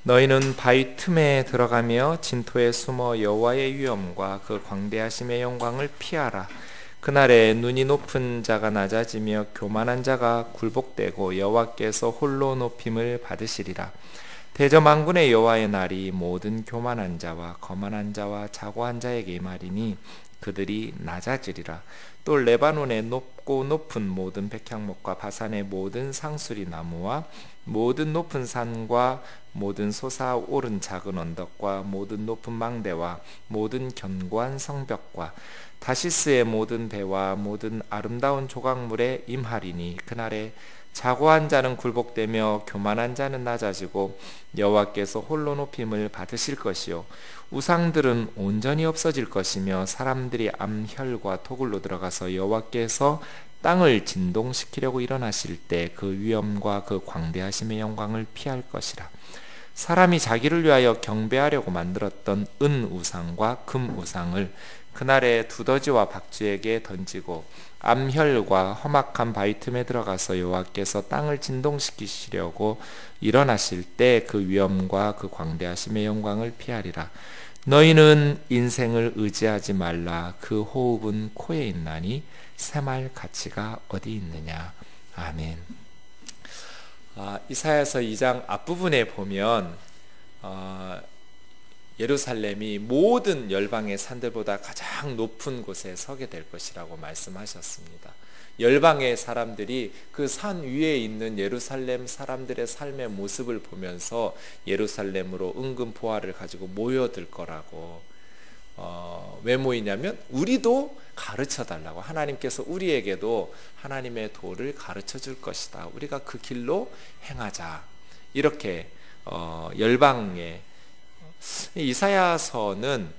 너희는 바위 틈에 들어가며 진토에 숨어 여호와의 위엄과 그 광대하심의 영광을 피하라. 그날에 눈이 높은 자가 낮아지며 교만한 자가 굴복되고 여호와께서 홀로 높임을 받으시리라. 대저만군의 여호와의 날이 모든 교만한 자와 거만한 자와 자고한 자에게 임하리니 그들이 낮아지리라. 또 레바논의 높고 높은 모든 백향목과 바산의 모든 상수리 나무와 모든 높은 산과 모든 솟아오른 작은 언덕과 모든 높은 망대와 모든 견고한 성벽과 다시스의 모든 배와 모든 아름다운 조각물에 임하리니 그날에 자고한 자는 굴복되며 교만한 자는 낮아지고 여호와께서 홀로 높임을 받으실 것이요 우상들은 온전히 없어질 것이며 사람들이 암혈과 토굴로 들어가서 여호와께서 땅을 진동시키려고 일어나실 때 그 위엄과 그 광대하심의 영광을 피할 것이라. 사람이 자기를 위하여 경배하려고 만들었던 은 우상과 금 우상을 그날에 두더지와 박쥐에게 던지고 암혈과 험악한 바위 틈에 들어가서 여호와께서 땅을 진동시키시려고 일어나실 때 그 위엄과 그 광대하심의 영광을 피하리라. 너희는 인생을 의지하지 말라. 그 호흡은 코에 있나니 샘할 가치가 어디 있느냐. 아멘. 이사야서 2장 앞부분에 보면 예루살렘이 모든 열방의 산들보다 가장 높은 곳에 서게 될 것이라고 말씀하셨습니다. 열방의 사람들이 그 산 위에 있는 예루살렘 사람들의 삶의 모습을 보면서 예루살렘으로 은근 보화를 가지고 모여들 거라고. 왜 모이냐면 우리도 가르쳐 달라고. 하나님께서 우리에게도 하나님의 도를 가르쳐 줄 것이다. 우리가 그 길로 행하자. 이렇게 열방의 이사야서는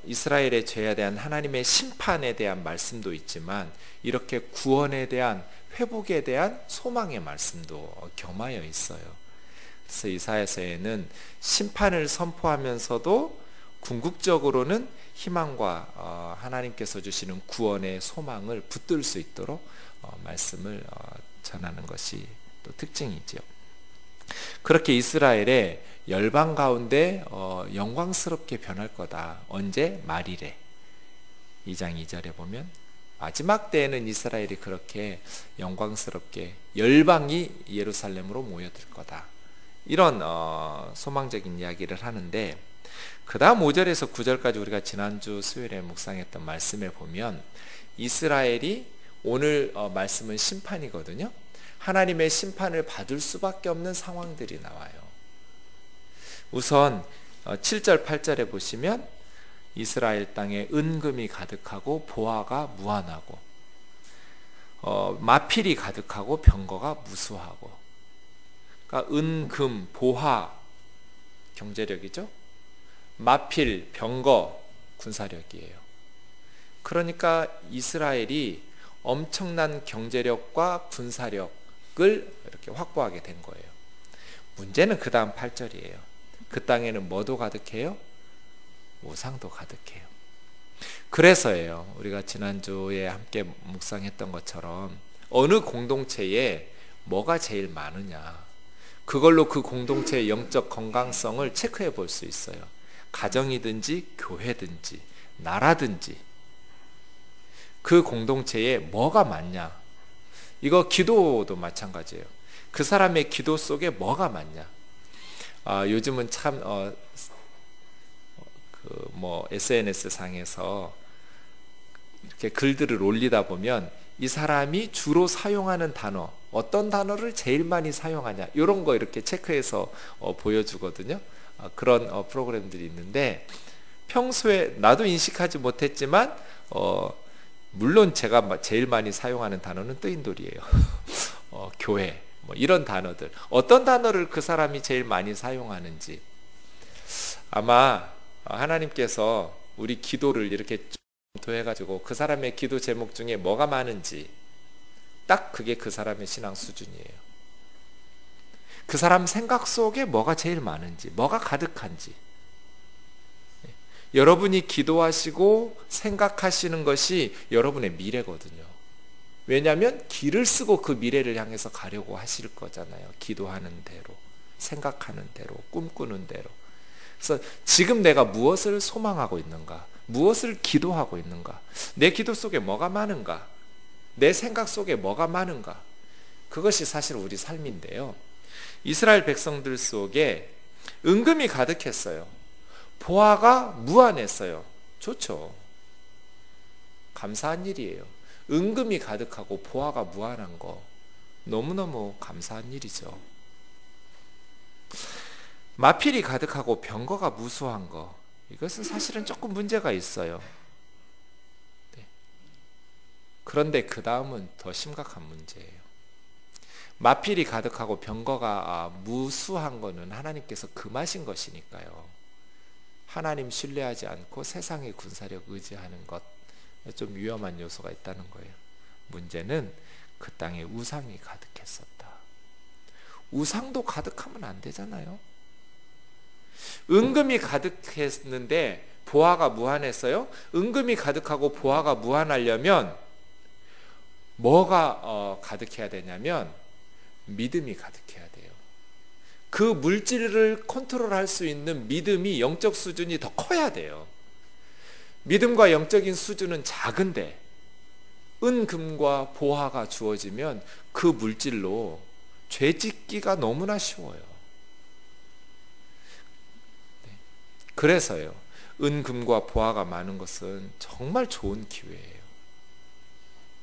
이스라엘의 죄에 대한 하나님의 심판에 대한 말씀도 있지만 이렇게 구원에 대한 회복에 대한 소망의 말씀도 겸하여 있어요. 그래서 이사야서에는 심판을 선포하면서도 궁극적으로는 희망과 하나님께서 주시는 구원의 소망을 붙들 수 있도록 말씀을 전하는 것이 또 특징이죠. 그렇게 이스라엘의 열방 가운데 영광스럽게 변할 거다. 언제? 말일에. 2장 2절에 보면 마지막 때에는 이스라엘이 그렇게 영광스럽게 열방이 예루살렘으로 모여들 거다. 이런 소망적인 이야기를 하는데 그 다음 5절에서 9절까지 우리가 지난주 수요일에 묵상했던 말씀에 보면 이스라엘이 오늘 말씀은 심판이거든요. 하나님의 심판을 받을 수밖에 없는 상황들이 나와요. 우선 7절 8절에 보시면 이스라엘 땅에 은금이 가득하고 보화가 무한하고 마필이 가득하고 병거가 무수하고. 그러니까 은금 보화 경제력이죠. 마필 병거 군사력이에요. 그러니까 이스라엘이 엄청난 경제력과 군사력을 이렇게 확보하게 된 거예요. 문제는 그 다음 8절이에요. 그 땅에는 뭐도 가득해요? 우상도 가득해요. 그래서예요. 우리가 지난주에 함께 묵상했던 것처럼 어느 공동체에 뭐가 제일 많으냐, 그걸로 그 공동체의 영적 건강성을 체크해 볼 수 있어요. 가정이든지 교회든지 나라든지 그 공동체에 뭐가 많냐. 이거 기도도 마찬가지예요. 그 사람의 기도 속에 뭐가 많냐. 요즘은 참 SNS 상에서 이렇게 글들을 올리다 보면 이 사람이 주로 사용하는 단어, 어떤 단어를 제일 많이 사용하냐, 이런 거 이렇게 체크해서 보여주거든요. 그런 프로그램들이 있는데 평소에 나도 인식하지 못했지만 물론 제가 제일 많이 사용하는 단어는 뜨인돌이에요. 교회 이런 단어들, 어떤 단어를 그 사람이 제일 많이 사용하는지 아마 하나님께서 우리 기도를 이렇게 검토해가지고 그 사람의 기도 제목 중에 뭐가 많은지 딱 그게 그 사람의 신앙 수준이에요. 그 사람 생각 속에 뭐가 제일 많은지, 뭐가 가득한지. 여러분이 기도하시고 생각하시는 것이 여러분의 미래거든요. 왜냐하면 길을 쓰고 그 미래를 향해서 가려고 하실 거잖아요. 기도하는 대로. 생각하는 대로, 꿈꾸는 대로. 그래서 지금 내가 무엇을 소망하고 있는가? 무엇을 기도하고 있는가? 내 기도 속에 뭐가 많은가? 내 생각 속에 뭐가 많은가? 그것이 사실 우리 삶인데요. 이스라엘 백성들 속에 은금이 가득했어요. 보화가 무한했어요. 좋죠. 감사한 일이에요. 은금이 가득하고 보화가 무한한 거 너무너무 감사한 일이죠. 마필이 가득하고 병거가 무수한 거, 이것은 사실은 조금 문제가 있어요. 네. 그런데 그 다음은 더 심각한 문제예요. 마필이 가득하고 병거가 무수한 거는 하나님께서 금하신 것이니까요. 하나님 신뢰하지 않고 세상의 군사력 의지하는 것, 좀 위험한 요소가 있다는 거예요. 문제는 그 땅에 우상이 가득했었다. 우상도 가득하면 안 되잖아요. 은금이 가득했는데 보화가 무한했어요. 은금이 가득하고 보화가 무한하려면 뭐가 가득해야 되냐면 믿음이 가득해야 돼요. 그 물질을 컨트롤할 수 있는 믿음이, 영적 수준이 더 커야 돼요. 믿음과 영적인 수준은 작은데 은금과 보화가 주어지면 그 물질로 죄짓기가 너무나 쉬워요. 그래서요, 은금과 보화가 많은 것은 정말 좋은 기회예요.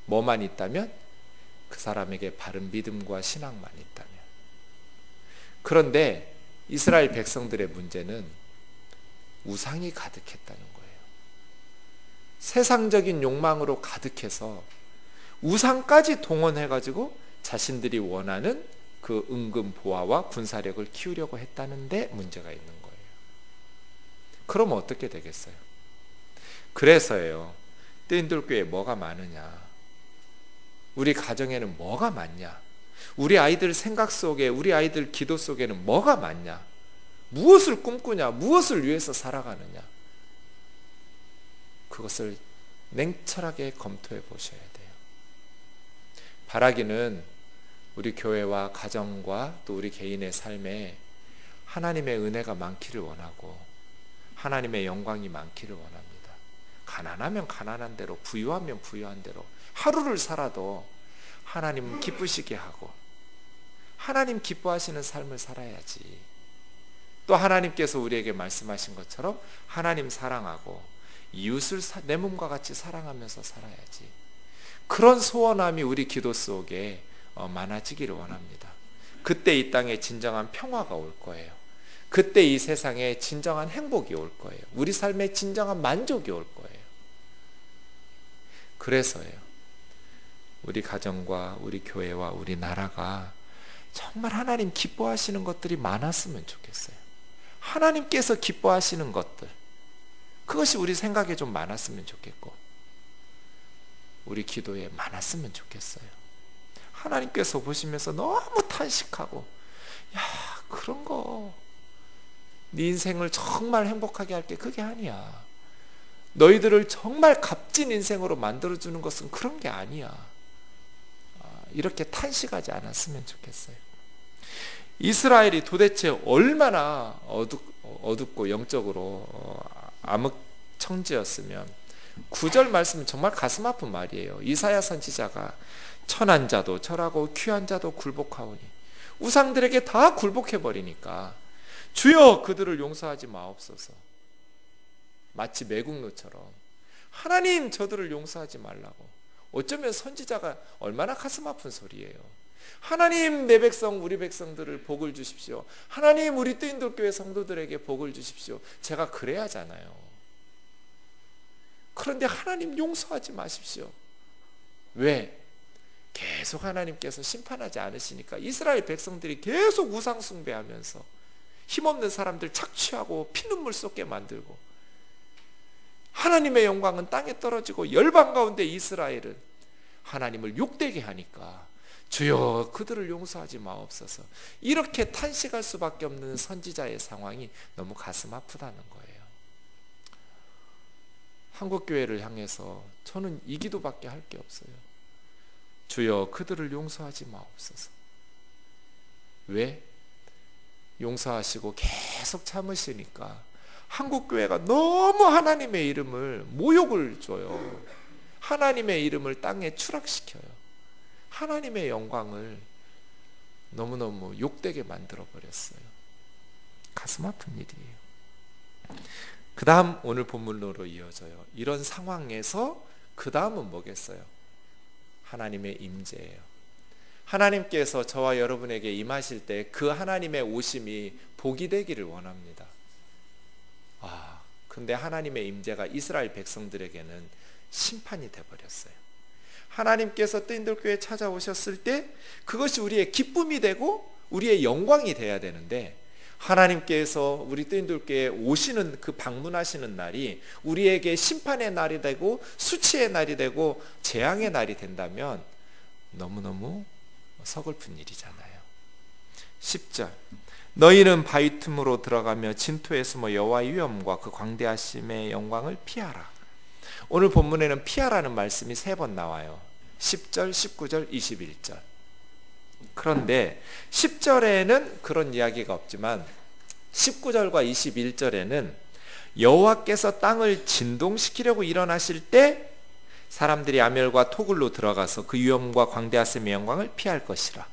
뭐만 있다면? 그 사람에게 바른 믿음과 신앙만 있다면. 그런데 이스라엘 백성들의 문제는 우상이 가득했다는 거예요. 세상적인 욕망으로 가득해서 우상까지 동원해가지고 자신들이 원하는 그 은금 보화와 군사력을 키우려고 했다는데 문제가 있는 거예요. 그러면 어떻게 되겠어요? 그래서요, 뜨인돌교회에 뭐가 많으냐? 우리 가정에는 뭐가 많냐? 우리 아이들 생각 속에, 우리 아이들 기도 속에는 뭐가 많냐? 무엇을 꿈꾸냐? 무엇을 위해서 살아가느냐? 그것을 냉철하게 검토해 보셔야 돼요. 바라기는 우리 교회와 가정과 또 우리 개인의 삶에 하나님의 은혜가 많기를 원하고 하나님의 영광이 많기를 원합니다. 가난하면 가난한 대로, 부유하면 부유한 대로 하루를 살아도 하나님 기쁘시게 하고 하나님 기뻐하시는 삶을 살아야지. 또 하나님께서 우리에게 말씀하신 것처럼 하나님 사랑하고 이웃을 내 몸과 같이 사랑하면서 살아야지. 그런 소원함이 우리 기도 속에 많아지기를 원합니다. 그때 이 땅에 진정한 평화가 올 거예요. 그때 이 세상에 진정한 행복이 올 거예요. 우리 삶에 진정한 만족이 올 거예요. 그래서요, 우리 가정과 우리 교회와 우리 나라가 정말 하나님 기뻐하시는 것들이 많았으면 좋겠어요. 하나님께서 기뻐하시는 것들, 그것이 우리 생각에 좀 많았으면 좋겠고 우리 기도에 많았으면 좋겠어요. 하나님께서 보시면서 너무 탄식하고, 야, 그런 거 네 인생을 정말 행복하게 할게 그게 아니야. 너희들을 정말 값진 인생으로 만들어주는 것은 그런 게 아니야. 이렇게 탄식하지 않았으면 좋겠어요. 이스라엘이 도대체 얼마나 어둡고 영적으로 암흑청지였으면, 9절 말씀은 정말 가슴 아픈 말이에요. 이사야 선지자가 천한 자도 절하고 귀한 자도 굴복하오니, 우상들에게 다 굴복해버리니까 주여 그들을 용서하지 마옵소서. 마치 매국노처럼 하나님 저들을 용서하지 말라고. 어쩌면 선지자가 얼마나 가슴 아픈 소리예요. 하나님 내 백성 우리 백성들을 복을 주십시오. 하나님 우리 뜨인돌교회 성도들에게 복을 주십시오. 제가 그래야 하잖아요. 그런데 하나님 용서하지 마십시오. 왜? 계속 하나님께서 심판하지 않으시니까 이스라엘 백성들이 계속 우상 숭배하면서 힘없는 사람들 착취하고 피눈물 쏟게 만들고, 하나님의 영광은 땅에 떨어지고 열방 가운데 이스라엘은 하나님을 욕되게 하니까 주여 그들을 용서하지 마옵소서. 이렇게 탄식할 수밖에 없는 선지자의 상황이 너무 가슴 아프다는 거예요. 한국교회를 향해서 저는 이 기도밖에 할 게 없어요. 주여 그들을 용서하지 마옵소서. 왜? 용서하시고 계속 참으시니까 한국교회가 너무 하나님의 이름을 모욕을 줘요. 하나님의 이름을 땅에 추락시켜요. 하나님의 영광을 너무너무 욕되게 만들어버렸어요. 가슴 아픈 일이에요. 그 다음 오늘 본문으로 이어져요. 이런 상황에서 그 다음은 뭐겠어요? 하나님의 임재예요. 하나님께서 저와 여러분에게 임하실 때 그 하나님의 오심이 복이 되기를 원합니다. 근데 하나님의 임재가 이스라엘 백성들에게는 심판이 되어버렸어요. 하나님께서 뜨인돌교회에 찾아오셨을 때 그것이 우리의 기쁨이 되고 우리의 영광이 돼야 되는데, 하나님께서 우리 뜨인돌교회에 오시는 그 방문하시는 날이 우리에게 심판의 날이 되고 수치의 날이 되고 재앙의 날이 된다면 너무너무 서글픈 일이잖아요. 10절, 너희는 바위 틈으로 들어가며 진토에 숨어 여호와의 위엄과 그 광대하심의 영광을 피하라. 오늘 본문에는 피하라는 말씀이 3번 나와요. 10절, 19절, 21절. 그런데 10절에는 그런 이야기가 없지만 19절과 21절에는 여호와께서 땅을 진동시키려고 일어나실 때 사람들이 아멸과 토굴로 들어가서 그 위엄과 광대하심의 영광을 피할 것이라.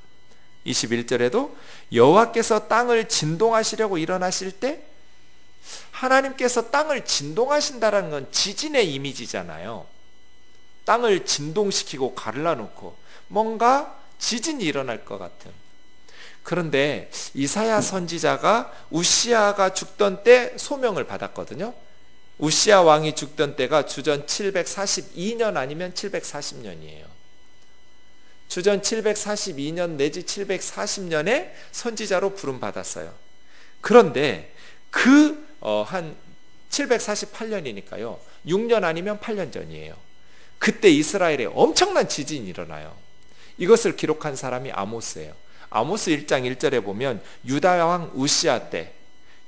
21절에도 여호와께서 땅을 진동하시려고 일어나실 때, 하나님께서 땅을 진동하신다는 건 지진의 이미지잖아요. 땅을 진동시키고 갈라놓고 뭔가 지진이 일어날 것 같은. 그런데 이사야 선지자가 우시아가 죽던 때 소명을 받았거든요. 우시아 왕이 죽던 때가 주전 742년 아니면 740년이에요. 주전 742년 내지 740년에 선지자로 부름받았어요. 그런데 한 748년이니까요. 6년 아니면 8년 전이에요. 그때 이스라엘에 엄청난 지진이 일어나요. 이것을 기록한 사람이 아모스예요. 아모스 1장 1절에 보면 유다왕 우시아 때,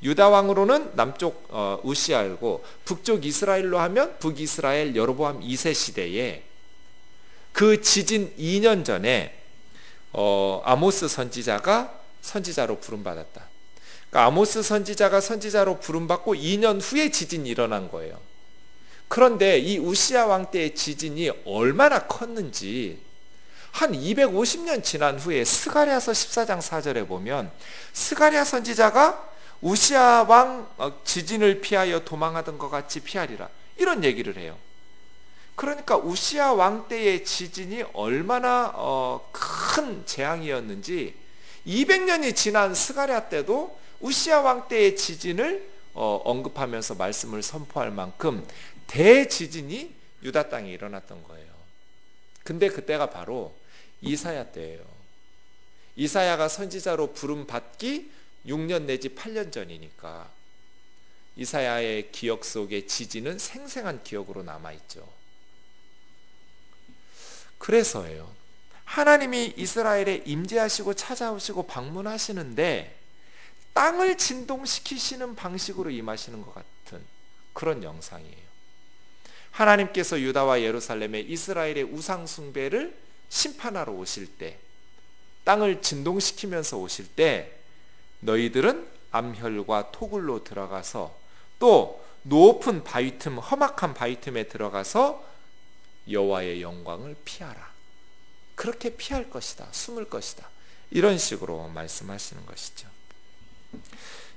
유다왕으로는 남쪽 우시아이고 북쪽 이스라엘로 하면 북이스라엘 여로보암 2세 시대에 그 지진 2년 전에 아모스 선지자가 선지자로 부름받았다. 그러니까 아모스 선지자가 선지자로 부름받고 2년 후에 지진이 일어난 거예요. 그런데 이 우시아 왕 때의 지진이 얼마나 컸는지 한 250년 지난 후에 스가랴서 14장 4절에 보면 스가랴 선지자가 우시아 왕 지진을 피하여 도망하던 것 같이 피하리라, 이런 얘기를 해요. 그러니까 우시아 왕 때의 지진이 얼마나 큰 재앙이었는지 200년이 지난 스가랴 때도 우시아 왕 때의 지진을 언급하면서 말씀을 선포할 만큼 대지진이 유다 땅에 일어났던 거예요. 근데 그때가 바로 이사야 때예요. 이사야가 선지자로 부름받기 6년 내지 8년 전이니까 이사야의 기억 속에 지진은 생생한 기억으로 남아있죠. 그래서예요. 하나님이 이스라엘에 임재하시고 찾아오시고 방문하시는데 땅을 진동시키시는 방식으로 임하시는 것 같은 그런 영상이에요. 하나님께서 유다와 예루살렘에 이스라엘의 우상 숭배를 심판하러 오실 때, 땅을 진동시키면서 오실 때 너희들은 암혈과 토굴로 들어가서 또 높은 바위 틈, 험악한 바위 틈에 들어가서 여호와의 영광을 피하라. 그렇게 피할 것이다. 숨을 것이다. 이런 식으로 말씀하시는 것이죠.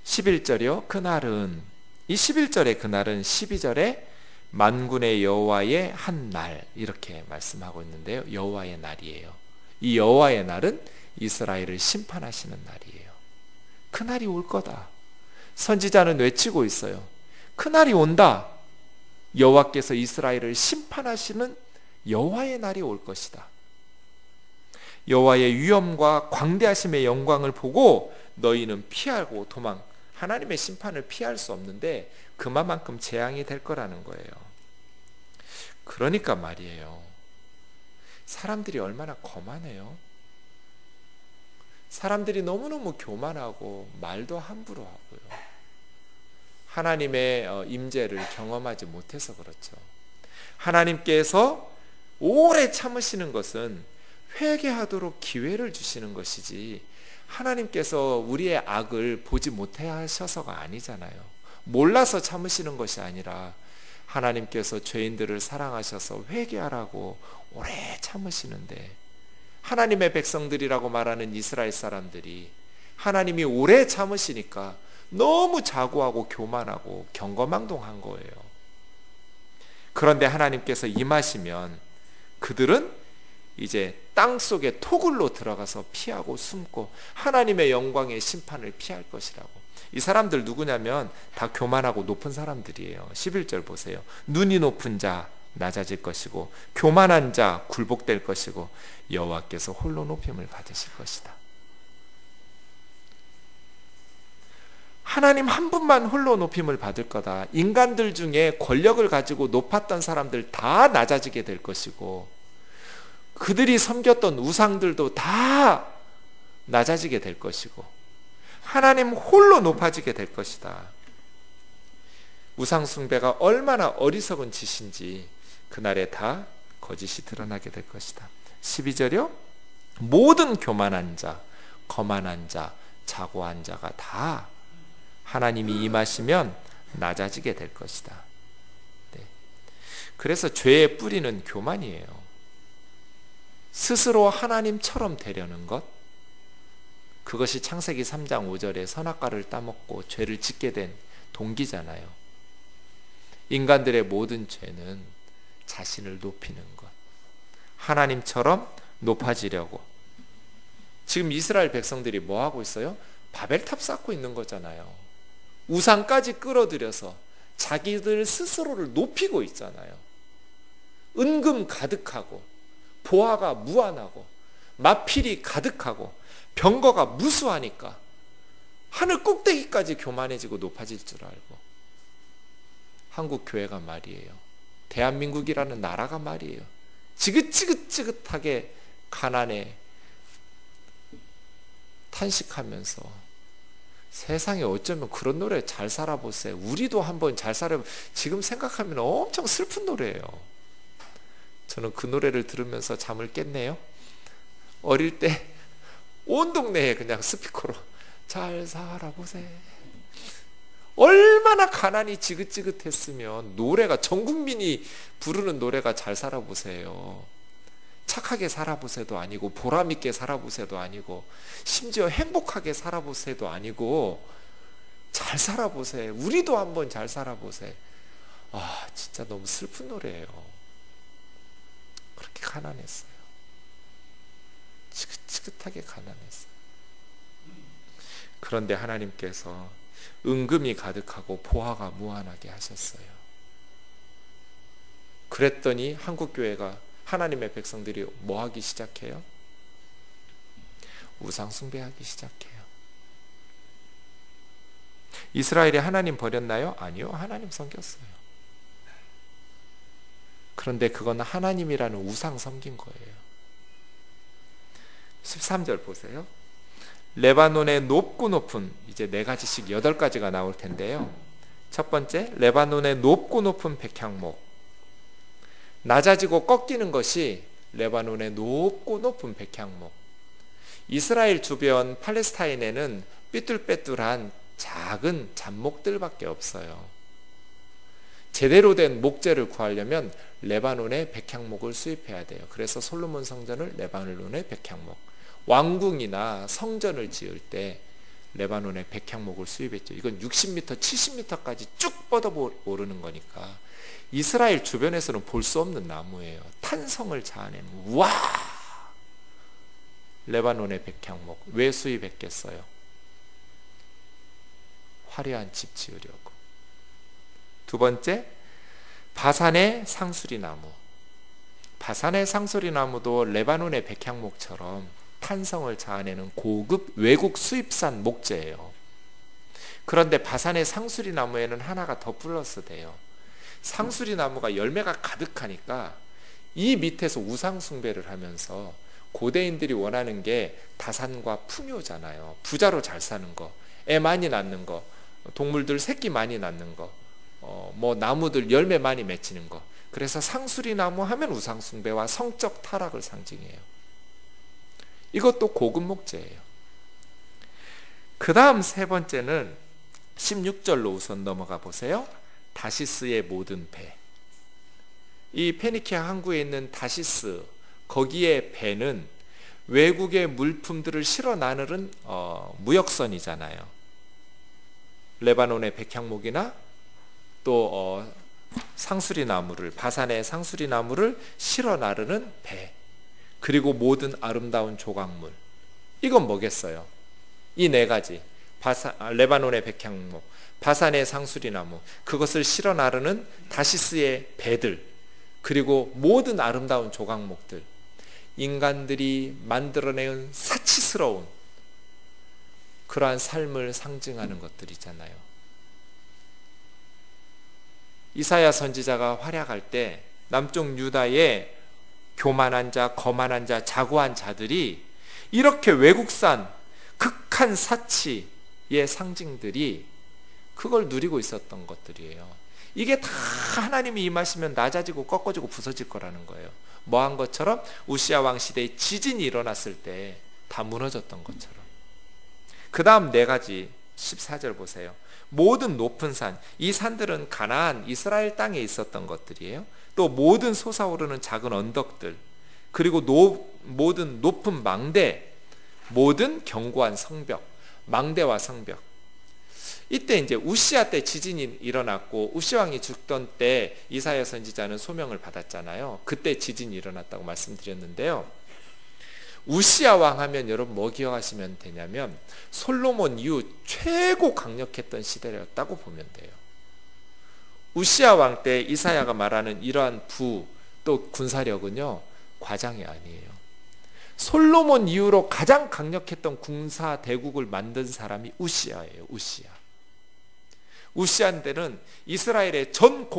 11절이요. 그날은, 이 11절의 그날은 12절에 만군의 여호와의 한 날, 이렇게 말씀하고 있는데요. 여호와의 날이에요. 이 여호와의 날은 이스라엘을 심판하시는 날이에요. 그날이 올 거다. 선지자는 외치고 있어요. 그날이 온다. 여호와께서 이스라엘을 심판하시는 여호와의 날이 올 것이다. 여호와의 위엄과 광대하심의 영광을 보고 너희는 피하고 도망, 하나님의 심판을 피할 수 없는데 그만큼 재앙이 될 거라는 거예요. 그러니까 말이에요. 사람들이 얼마나 거만해요. 사람들이 너무너무 교만하고 말도 함부로 하고요. 하나님의 임재를 경험하지 못해서 그렇죠. 하나님께서 오래 참으시는 것은 회개하도록 기회를 주시는 것이지 하나님께서 우리의 악을 보지 못해 하셔서가 아니잖아요. 몰라서 참으시는 것이 아니라 하나님께서 죄인들을 사랑하셔서 회개하라고 오래 참으시는데, 하나님의 백성들이라고 말하는 이스라엘 사람들이 하나님이 오래 참으시니까 너무 자고하고 교만하고 경거망동한 거예요. 그런데 하나님께서 임하시면 그들은 이제 땅속에 토굴로 들어가서 피하고 숨고 하나님의 영광의 심판을 피할 것이라고. 이 사람들 누구냐면 다 교만하고 높은 사람들이에요. 11절 보세요. 눈이 높은 자 낮아질 것이고 교만한 자 굴복될 것이고 여호와께서 홀로 높임을 받으실 것이다. 하나님 한 분만 홀로 높임을 받을 거다. 인간들 중에 권력을 가지고 높았던 사람들 다 낮아지게 될 것이고 그들이 섬겼던 우상들도 다 낮아지게 될 것이고 하나님 홀로 높아지게 될 것이다. 우상 숭배가 얼마나 어리석은 짓인지 그날에 다 거짓이 드러나게 될 것이다. 12절이요. 모든 교만한 자, 거만한 자, 자고한 자가 다 하나님이 임하시면 낮아지게 될 것이다. 네. 그래서 죄의 뿌리는 교만이에요. 스스로 하나님처럼 되려는 것, 그것이 창세기 3장 5절에 선악과를 따먹고 죄를 짓게 된 동기잖아요. 인간들의 모든 죄는 자신을 높이는 것, 하나님처럼 높아지려고. 지금 이스라엘 백성들이 뭐 하고 있어요? 바벨탑 쌓고 있는 거잖아요. 우상까지 끌어들여서 자기들 스스로를 높이고 있잖아요. 은금 가득하고 보화가 무한하고 마필이 가득하고 병거가 무수하니까 하늘 꼭대기까지 교만해지고 높아질 줄 알고. 한국 교회가 말이에요, 대한민국이라는 나라가 말이에요, 지긋지긋하게 가난에 탄식하면서 세상에 어쩌면 그런 노래 잘 살아보세요. 우리도 한번 잘 살아. 지금 생각하면 엄청 슬픈 노래예요. 저는 그 노래를 들으면서 잠을 깼네요. 어릴 때 온 동네에 그냥 스피커로 잘 살아보세요. 얼마나 가난이 지긋지긋했으면 노래가, 전 국민이 부르는 노래가 잘 살아보세요. 착하게 살아보세요도 아니고 보람있게 살아보세요도 아니고 심지어 행복하게 살아보세요도 아니고 잘 살아보세요. 우리도 한번 잘 살아보세요. 아, 진짜 너무 슬픈 노래예요. 그렇게 가난했어요. 지긋지긋하게 가난했어요. 그런데 하나님께서 은금이 가득하고 보화가 무한하게 하셨어요. 그랬더니 한국교회가, 하나님의 백성들이 뭐 하기 시작해요? 우상 숭배하기 시작해요. 이스라엘이 하나님 버렸나요? 아니요, 하나님 섬겼어요. 그런데 그건 하나님이라는 우상 섬긴 거예요. 13절 보세요. 레바논의 높고 높은, 이제 4가지씩 8가지가 나올 텐데요. 첫 번째, 레바논의 높고 높은 백향목. 낮아지고 꺾이는 것이 레바논의 높고 높은 백향목. 이스라엘 주변 팔레스타인에는 삐뚤빼뚤한 작은 잡목들밖에 없어요. 제대로 된 목재를 구하려면 레바논의 백향목을 수입해야 돼요. 그래서 솔로몬 성전을 레바논의 백향목, 왕궁이나 성전을 지을 때 레바논의 백향목을 수입했죠. 이건 60m, 70m까지 쭉 뻗어 오르는 거니까 이스라엘 주변에서는 볼 수 없는 나무예요. 탄성을 자아내는. 와! 레바논의 백향목. 왜 수입했겠어요? 화려한 집 지으려고. 두 번째, 바산의 상수리나무. 바산의 상수리나무도 레바논의 백향목처럼 탄성을 자아내는 고급 외국 수입산 목재예요. 그런데 바산의 상수리나무에는 하나가 더 플러스 돼요. 상수리나무가 열매가 가득하니까 이 밑에서 우상숭배를 하면서 고대인들이 원하는 게 다산과 풍요잖아요. 부자로 잘 사는 거, 애 많이 낳는 거, 동물들 새끼 많이 낳는 거, 뭐 나무들 열매 많이 맺히는 거. 그래서 상수리나무 하면 우상숭배와 성적 타락을 상징해요. 이것도 고급 목재예요. 그 다음 세 번째는 16절로 우선 넘어가 보세요. 다시스의 모든 배. 이 페니키아 항구에 있는 다시스, 거기에 배는 외국의 물품들을 실어 나르는 무역선이잖아요. 레바논의 백향목이나 또 상수리나무를, 바산의 상수리나무를 실어 나르는 배, 그리고 모든 아름다운 조각물. 이건 뭐겠어요? 이 네 가지. 레바논의 백향목, 바산의 상수리나무, 그것을 실어 나르는 다시스의 배들, 그리고 모든 아름다운 조각목들. 인간들이 만들어낸 사치스러운 그러한 삶을 상징하는 것들이잖아요. 이사야 선지자가 활약할 때 남쪽 유다의 교만한 자, 거만한 자, 자고한 자들이 이렇게 외국산 극한 사치의 상징들이 그걸 누리고 있었던 것들이에요. 이게 다 하나님이 임하시면 낮아지고 꺾어지고 부서질 거라는 거예요. 뭐한 것처럼 우시야 왕 시대에 지진이 일어났을 때 다 무너졌던 것처럼. 그 다음 네 가지 14절 보세요. 모든 높은 산, 이 산들은 가나안 이스라엘 땅에 있었던 것들이에요. 또 모든 솟아오르는 작은 언덕들, 그리고 모든 높은 망대, 모든 견고한 성벽, 망대와 성벽. 이때 이제 우시야 때 지진이 일어났고 우시야 왕이 죽던 때 이사야 선지자는 소명을 받았잖아요. 그때 지진이 일어났다고 말씀드렸는데요. 우시야 왕 하면 여러분 뭐 기억하시면 되냐면 솔로몬 이후 최고 강력했던 시대였다고 보면 돼요. 우시야 왕 때 이사야가 말하는 이러한 또 군사력은요, 과장이 아니에요. 솔로몬 이후로 가장 강력했던 군사 대국을 만든 사람이 우시야예요. 우시야 때는 이스라엘의 전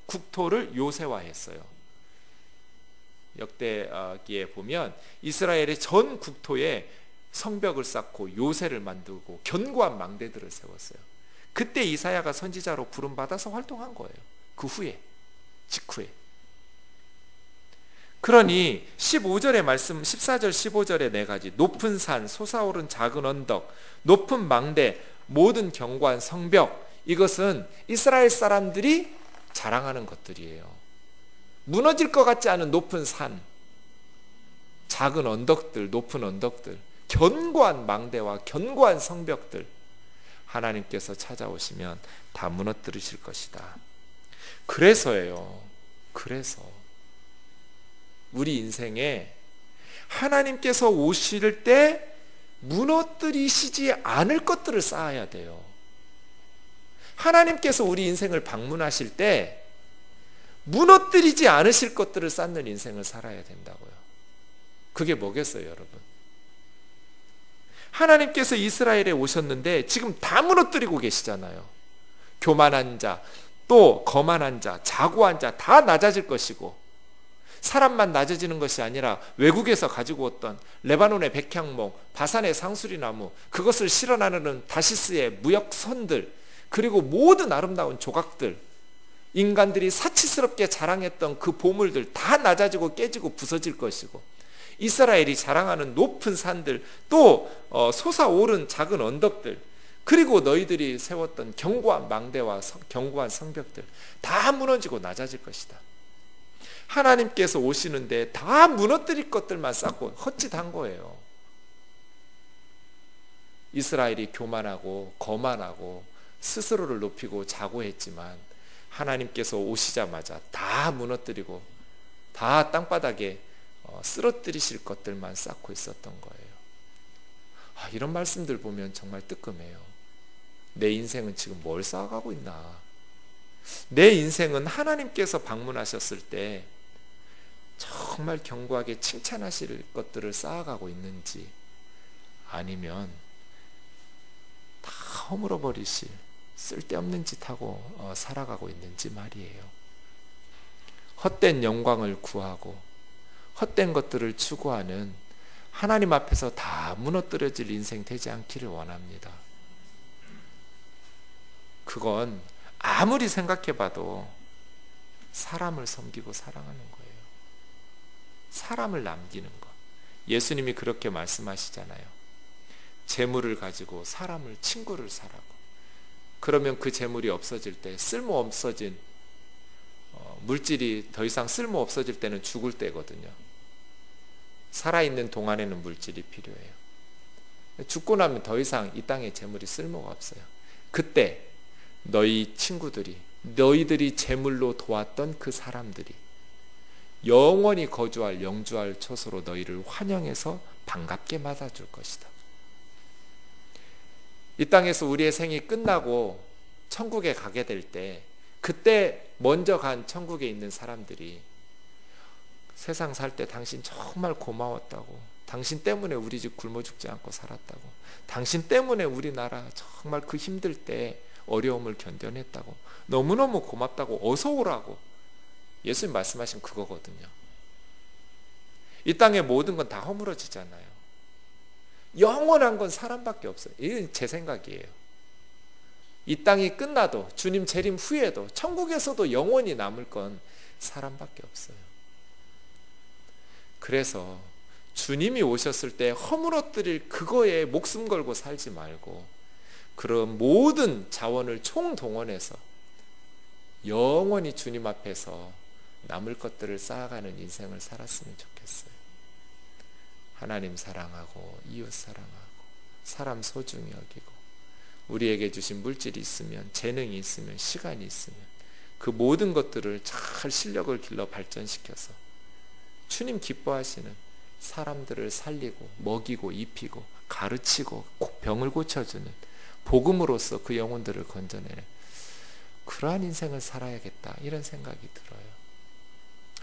국토를 요새화했어요. 역대기에 보면 이스라엘의 전 국토에 성벽을 쌓고 요새를 만들고 견고한 망대들을 세웠어요. 그때 이사야가 선지자로 부름받아서 활동한 거예요. 그 후에, 직후에. 그러니 15절의 말씀, 14절 15절의 네 가지, 높은 산, 솟아오른 작은 언덕, 높은 망대, 모든 견고한 성벽, 이것은 이스라엘 사람들이 자랑하는 것들이에요. 무너질 것 같지 않은 높은 산, 작은 언덕들, 높은 언덕들, 견고한 망대와 견고한 성벽들, 하나님께서 찾아오시면 다 무너뜨리실 것이다. 그래서예요. 그래서 우리 인생에 하나님께서 오실 때 무너뜨리시지 않을 것들을 쌓아야 돼요. 하나님께서 우리 인생을 방문하실 때 무너뜨리지 않으실 것들을 쌓는 인생을 살아야 된다고요. 그게 뭐겠어요, 여러분? 하나님께서 이스라엘에 오셨는데 지금 다 무너뜨리고 계시잖아요. 교만한 자, 또 거만한 자, 자고한 자 다 낮아질 것이고, 사람만 낮아지는 것이 아니라 외국에서 가지고 왔던 레바논의 백향목, 바산의 상수리나무, 그것을 실어 나르는 다시스의 무역선들, 그리고 모든 아름다운 조각들, 인간들이 사치스럽게 자랑했던 그 보물들 다 낮아지고 깨지고 부서질 것이고, 이스라엘이 자랑하는 높은 산들, 또 솟아오른 작은 언덕들, 그리고 너희들이 세웠던 견고한 망대와 견고한 성벽들 다 무너지고 낮아질 것이다. 하나님께서 오시는데 다 무너뜨릴 것들만 쌓고 헛짓한 거예요. 이스라엘이 교만하고 거만하고 스스로를 높이고 자고했지만 하나님께서 오시자마자 다 무너뜨리고 다 땅바닥에 쓰러뜨리실 것들만 쌓고 있었던 거예요. 이런 말씀들 보면 정말 뜨끔해요. 내 인생은 지금 뭘 쌓아가고 있나? 내 인생은 하나님께서 방문하셨을 때 정말 견고하게 칭찬하실 것들을 쌓아가고 있는지, 아니면 다 허물어버리실 쓸데없는 짓 하고 살아가고 있는지 말이에요. 헛된 영광을 구하고 헛된 것들을 추구하는 하나님 앞에서 다 무너뜨려질 인생 되지 않기를 원합니다. 그건 아무리 생각해봐도 사람을 섬기고 사랑하는 거예요. 사람을 남기는 것. 예수님이 그렇게 말씀하시잖아요. 재물을 가지고 사람을 친구를 사라고. 그러면 그 재물이 없어질 때, 쓸모 없어진 물질이 더 이상 쓸모 없어질 때는 죽을 때거든요. 살아있는 동안에는 물질이 필요해요. 죽고 나면 더 이상 이 땅에 재물이 쓸모가 없어요. 그때 너희 친구들이, 너희들이 재물로 도왔던 그 사람들이 영원히 거주할 영주할 처소로 너희를 환영해서 반갑게 맞아줄 것이다. 이 땅에서 우리의 생이 끝나고 천국에 가게 될 때, 그때 먼저 간 천국에 있는 사람들이 세상 살 때 당신 정말 고마웠다고, 당신 때문에 우리 집 굶어 죽지 않고 살았다고, 당신 때문에 우리나라 정말 그 힘들 때 어려움을 견뎌냈다고, 너무너무 고맙다고, 어서 오라고 예수님 말씀하신 그거거든요. 이 땅의 모든 건 다 허물어지잖아요. 영원한 건 사람밖에 없어요. 이건 제 생각이에요. 이 땅이 끝나도, 주님 재림 후에도, 천국에서도 영원히 남을 건 사람밖에 없어요. 그래서 주님이 오셨을 때 허물어뜨릴 그거에 목숨 걸고 살지 말고, 그런 모든 자원을 총동원해서 영원히 주님 앞에서 남을 것들을 쌓아가는 인생을 살았으면 좋겠어요. 하나님 사랑하고 이웃 사랑하고 사람 소중히 여기고, 우리에게 주신 물질이 있으면, 재능이 있으면, 시간이 있으면 그 모든 것들을 잘 실력을 길러 발전시켜서 주님 기뻐하시는 사람들을 살리고 먹이고 입히고 가르치고 병을 고쳐주는 복음으로써 그 영혼들을 건져내는 그러한 인생을 살아야겠다, 이런 생각이 들어요.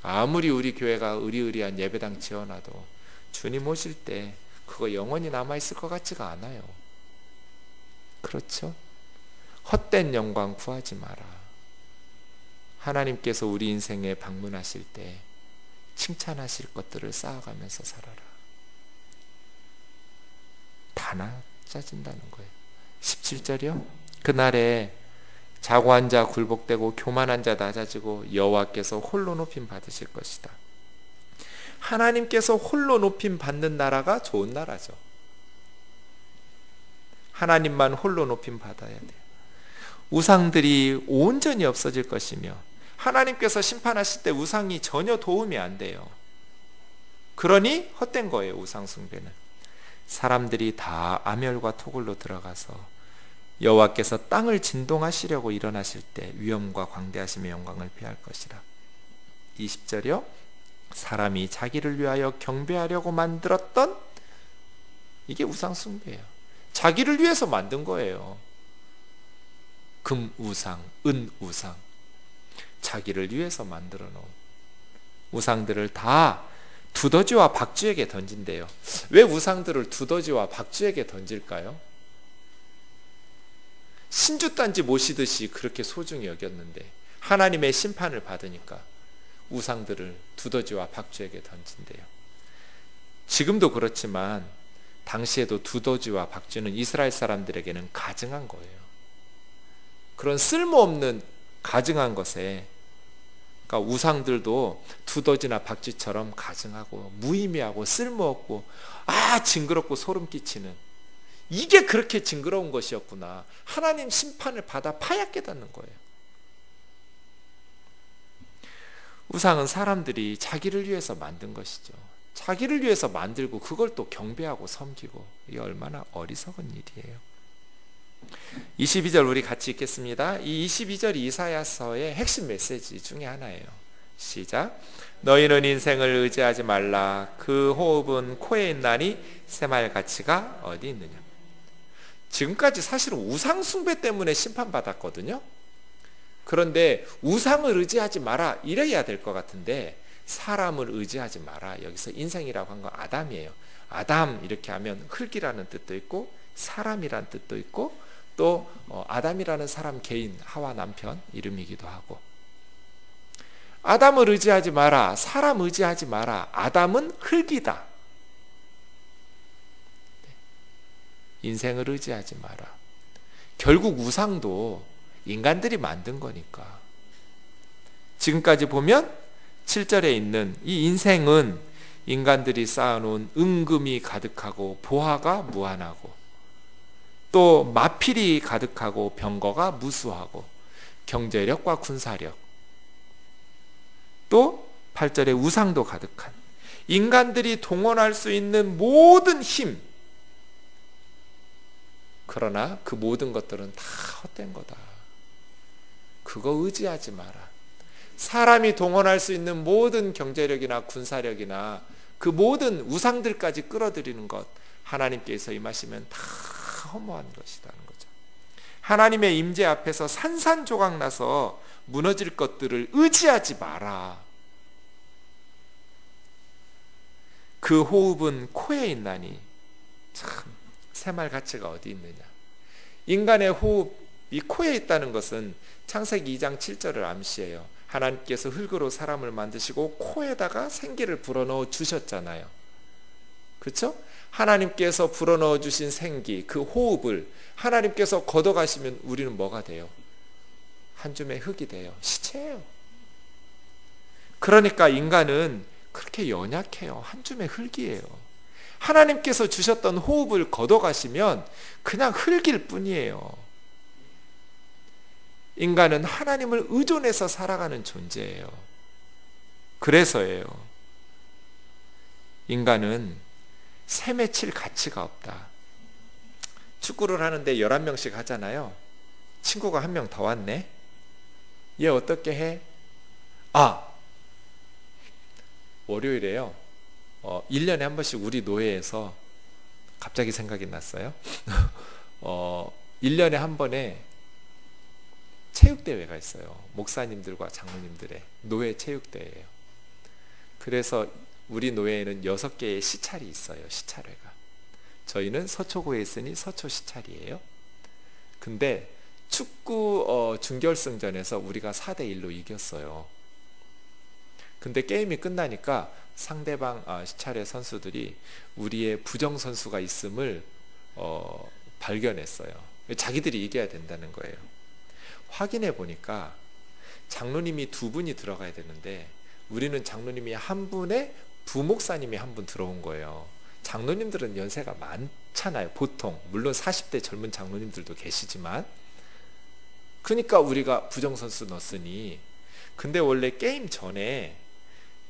아무리 우리 교회가 의리의리한 예배당 지어놔도 주님 오실 때 그거 영원히 남아있을 것 같지가 않아요. 그렇죠? 헛된 영광 구하지 마라. 하나님께서 우리 인생에 방문하실 때 칭찬하실 것들을 쌓아가면서 살아라. 다 낮아진다는 거예요. 17절이요. 그날에 자고한 자 굴복되고 교만한 자 낮아지고 여호와께서 홀로 높임 받으실 것이다. 하나님께서 홀로 높임 받는 나라가 좋은 나라죠. 하나님만 홀로 높임 받아야 돼요. 우상들이 온전히 없어질 것이며, 하나님께서 심판하실 때 우상이 전혀 도움이 안 돼요. 그러니 헛된 거예요. 우상 숭배는. 사람들이 다 아멸과 토굴로 들어가서 여호와께서 땅을 진동하시려고 일어나실 때 위엄과 광대하심의 영광을 피할 것이라. 20절이요. 사람이 자기를 위하여 경배하려고 만들었던, 이게 우상 숭배예요. 자기를 위해서 만든 거예요. 금 우상, 은 우상, 자기를 위해서 만들어 놓은 우상들을 다 두더지와 박쥐에게 던진대요. 왜 우상들을 두더지와 박쥐에게 던질까요? 신주단지 모시듯이 그렇게 소중히 여겼는데 하나님의 심판을 받으니까 우상들을 두더지와 박쥐에게 던진대요. 지금도 그렇지만 당시에도 두더지와 박쥐는 이스라엘 사람들에게는 가증한 거예요. 그런 쓸모없는 가증한 것에, 그러니까 우상들도 두더지나 박쥐처럼 가증하고 무의미하고 쓸모없고 징그럽고 소름 끼치는, 이게 그렇게 징그러운 것이었구나. 하나님 심판을 받아 파야 깨닫는 거예요. 우상은 사람들이 자기를 위해서 만든 것이죠. 자기를 위해서 만들고 그걸 또 경배하고 섬기고, 이게 얼마나 어리석은 일이에요. 22절 우리 같이 읽겠습니다. 이 22절이 이사야서의 핵심 메시지 중에 하나예요. 시작. 너희는 인생을 의지하지 말라. 그 호흡은 코에 있나니 새말 가치가 어디 있느냐. 지금까지 사실은 우상 숭배 때문에 심판받았거든요. 그런데 우상을 의지하지 마라 이래야 될 것 같은데, 사람을 의지하지 마라. 여기서 인생이라고 한 건 아담이에요. 아담 이렇게 하면 흙이라는 뜻도 있고 사람이라는 뜻도 있고, 또 아담이라는 사람 개인, 하와 남편 이름이기도 하고, 아담을 의지하지 마라, 사람 의지하지 마라. 아담은 흙이다. 인생을 의지하지 마라. 결국 우상도 인간들이 만든 거니까. 지금까지 보면 7절에 있는 이 인생은 인간들이 쌓아놓은 은금이 가득하고 보화가 무한하고 또 마필이 가득하고 병거가 무수하고 경제력과 군사력, 또 8절에 우상도 가득한 인간들이 동원할 수 있는 모든 힘, 그러나 그 모든 것들은 다 헛된 거다. 그거 의지하지 마라. 사람이 동원할 수 있는 모든 경제력이나 군사력이나 그 모든 우상들까지 끌어들이는 것, 하나님께서 임하시면 다 허무한 것이라는 거죠. 하나님의 임재 앞에서 산산조각 나서 무너질 것들을 의지하지 마라. 그 호흡은 코에 있나니. 참, 새말 가치가 어디 있느냐. 인간의 호흡이 코에 있다는 것은 창세기 2장 7절을 암시해요. 하나님께서 흙으로 사람을 만드시고 코에다가 생기를 불어넣어 주셨잖아요. 그렇죠? 하나님께서 불어넣어 주신 생기, 그 호흡을 하나님께서 걷어가시면 우리는 뭐가 돼요? 한 줌의 흙이 돼요. 시체예요. 그러니까 인간은 그렇게 연약해요. 한 줌의 흙이에요. 하나님께서 주셨던 호흡을 걷어가시면 그냥 흙일 뿐이에요. 인간은 하나님을 의존해서 살아가는 존재예요. 그래서예요. 인간은 새 맺힐 가치가 없다. 축구를 하는데 11명씩 하잖아요. 친구가 한 명 더 왔네. 얘 어떻게 해? 월요일에요. 1년에 한 번씩 우리 노예에서, 갑자기 생각이 났어요. 1년에 한 번에 체육대회가 있어요. 목사님들과 장로님들의 노예 체육대회예요. 그래서 우리 노예에는 6개의 시찰이 있어요. 시찰회가. 저희는 서초구에 있으니 서초 시찰이에요. 근데 축구 준결승전에서 우리가 4대1로 이겼어요. 근데 게임이 끝나니까 상대방 시찰의 선수들이 우리의 부정선수가 있음을 발견했어요. 자기들이 이겨야 된다는 거예요. 확인해 보니까 장로님이 2분이 들어가야 되는데 우리는 장로님이 한 분에 부목사님이 한 분 들어온 거예요. 장로님들은 연세가 많잖아요. 보통. 물론 40대 젊은 장로님들도 계시지만. 그러니까 우리가 부정선수 넣었으니. 근데 원래 게임 전에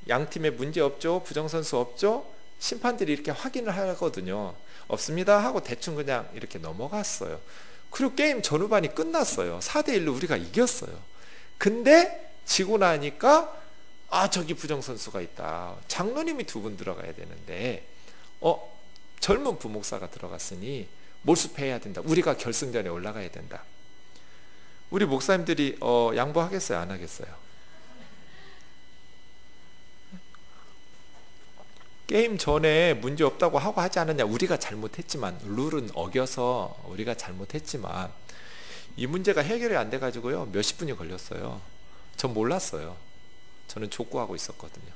양팀에 문제 없죠? 부정선수 없죠? 심판들이 이렇게 확인을 하거든요. 없습니다 하고 대충 그냥 이렇게 넘어갔어요. 그리고 게임 전후반이 끝났어요. 4대1로 우리가 이겼어요. 근데 지고 나니까 저기 부정선수가 있다. 장로님이 2분 들어가야 되는데 젊은 부목사가 들어갔으니 몰수패해야 된다. 우리가 결승전에 올라가야 된다. 우리 목사님들이 양보하겠어요? 안 하겠어요? 게임 전에 문제 없다고 하고 하지 않았냐. 우리가 잘못했지만, 룰은 어겨서 우리가 잘못했지만 이 문제가 해결이 안 돼가지고요 몇십 분이 걸렸어요. 전 몰랐어요. 저는 족구하고 있었거든요.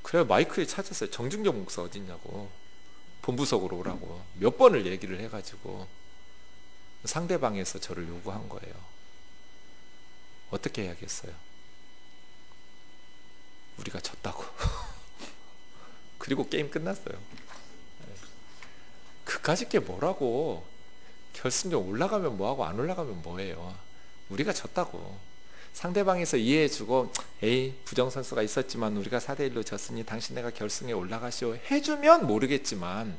그래 마이크에 찾았어요. 정중정 목사 어딨냐고, 본부석으로 오라고 몇 번을 얘기를 해가지고 상대방에서 저를 요구한 거예요. 어떻게 해야겠어요? 우리가 졌다고. 그리고 게임 끝났어요. 그까짓 게 뭐라고. 결승전 올라가면 뭐하고 안 올라가면 뭐해요. 우리가 졌다고. 상대방에서 이해해주고 에이 부정선수가 있었지만 우리가 4대1로 졌으니 당신네가 결승에 올라가시오 해주면 모르겠지만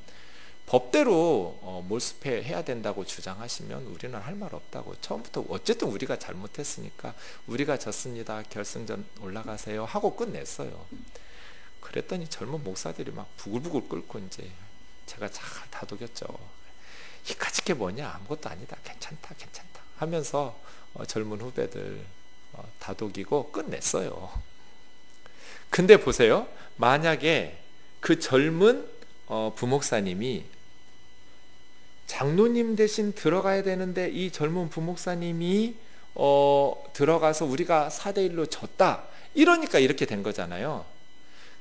법대로 몰수패해야 된다고 주장하시면 우리는 할 말 없다고. 처음부터 어쨌든 우리가 잘못했으니까 우리가 졌습니다. 결승전 올라가세요 하고 끝냈어요. 그랬더니 젊은 목사들이 막 부글부글 끓고 이제 제가 잘 다독였죠. 이까짓 게 뭐냐, 아무것도 아니다, 괜찮다 하면서 젊은 후배들 다독이고 끝냈어요. 근데 보세요. 만약에 그 젊은 부목사님이 장로님 대신 들어가야 되는데 이 젊은 부목사님이 들어가서 우리가 4대1로 졌다, 이러니까 이렇게 된 거잖아요.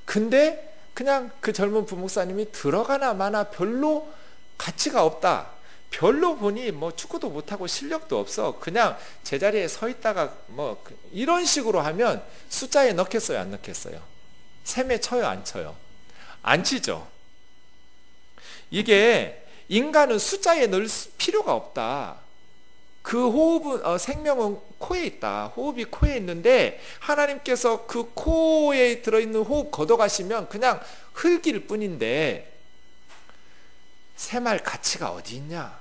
근데 그냥 그 젊은 부목사님이 들어가나 마나 별로 가치가 없다, 별로 보니 뭐 축구도 못하고 실력도 없어, 그냥 제자리에 서 있다가 뭐 이런 식으로 하면 숫자에 넣겠어요, 안 넣겠어요? 셈에 쳐요, 안 쳐요? 안 치죠. 이게 인간은 숫자에 넣을 필요가 없다. 그 호흡은 생명은 코에 있다. 호흡이 코에 있는데 하나님께서 그 코에 들어있는 호흡 걷어가시면 그냥 흙일 뿐인데 샘할 가치가 어디 있냐?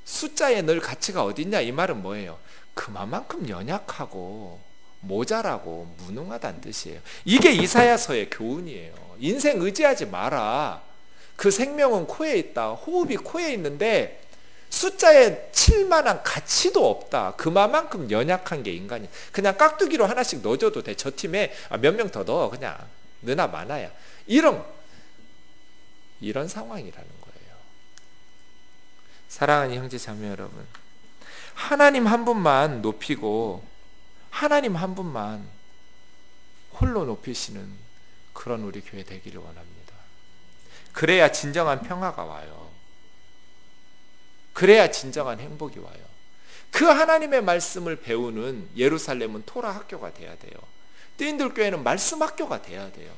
숫자에 넣을 가치가 어디 있냐? 이 말은 뭐예요? 그만큼 연약하고 모자라고 무능하다는 뜻이에요. 이게 이사야서의 교훈이에요. 인생 의지하지 마라. 그 생명은 코에 있다. 호흡이 코에 있는데 숫자에 칠 만한 가치도 없다. 그만큼 연약한 게 인간이. 그냥 깍두기로 하나씩 넣어줘도 돼. 저 팀에 몇 명 더 넣어. 그냥 느나 많아야. 이런 상황이라는 거예요. 사랑하는 형제 자매 여러분, 하나님 한 분만 높이고 하나님 한 분만 홀로 높이시는 그런 우리 교회 되기를 원합니다. 그래야 진정한 평화가 와요. 그래야 진정한 행복이 와요. 그 하나님의 말씀을 배우는 예루살렘은 토라 학교가 돼야 돼요. 뜨인들 교회는 말씀 학교가 돼야 돼요.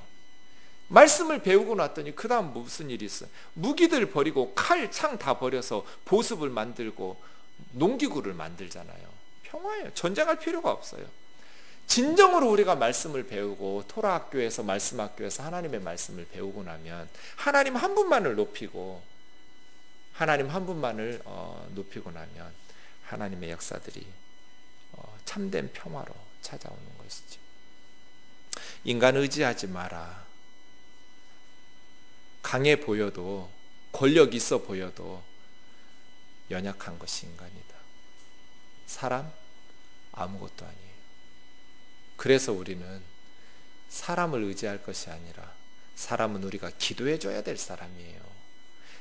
말씀을 배우고 났더니 그 다음 무슨 일이 있어요? 무기들 버리고 칼, 창 다 버려서 보습을 만들고 농기구를 만들잖아요. 평화예요. 전쟁할 필요가 없어요. 진정으로 우리가 말씀을 배우고 토라 학교에서 말씀 학교에서 하나님의 말씀을 배우고 나면 하나님 한 분만을 높이고 하나님 한 분만을 높이고 나면 하나님의 역사들이 참된 평화로 찾아오는 것이죠. 인간 의지하지 마라. 강해 보여도 권력 있어 보여도 연약한 것이 인간이다. 사람 아무것도 아니에요. 그래서 우리는 사람을 의지할 것이 아니라 사람은 우리가 기도해 줘야 될 사람이에요.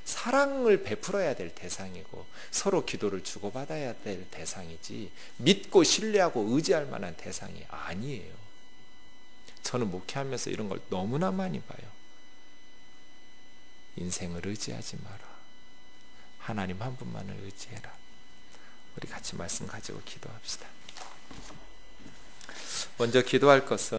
사랑을 베풀어야 될 대상이고 서로 기도를 주고받아야 될 대상이지 믿고 신뢰하고 의지할 만한 대상이 아니에요. 저는 목회하면서 이런 걸 너무나 많이 봐요. 인생을 의지하지 마라. 하나님 한 분만을 의지해라. 우리 같이 말씀 가지고 기도합시다. 먼저 기도할 것은